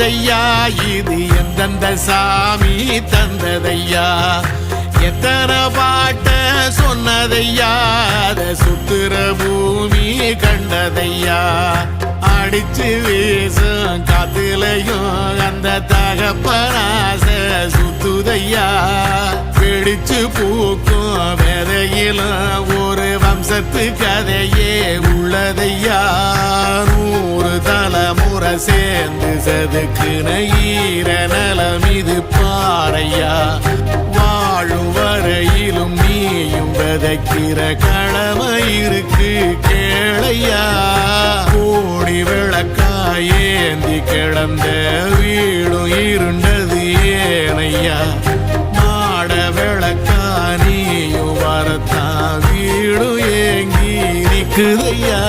வந்ததையா இது எந்தெந்த சாமி தந்ததையா எத்தனை பாட்ட சொன்னதையா அத சுத்துற பூமி கண்டதையா அடிச்சு வீசும் காத்துலையும் அந்த தகப்பனாச சுத்துதையா பிடிச்சு பூக்கும் விதையிலும் ஒரு வம்சத்து கதையே உள்ளதையா 100 தலைமுறை சேர்ந்து சதுக்குன ஈர நலம் இது பாறையா வாழும் வரையிலும் நீயும் விதைக்கிற கடமை இருக்கு கேளையா கோடி விளக்காயேந்தி கிடந்த வீடும் இருண்டது ஏனையா மாட விளக்கா நீயும் வரத்தான் வீடும் ஏங்கி நிக்குதையா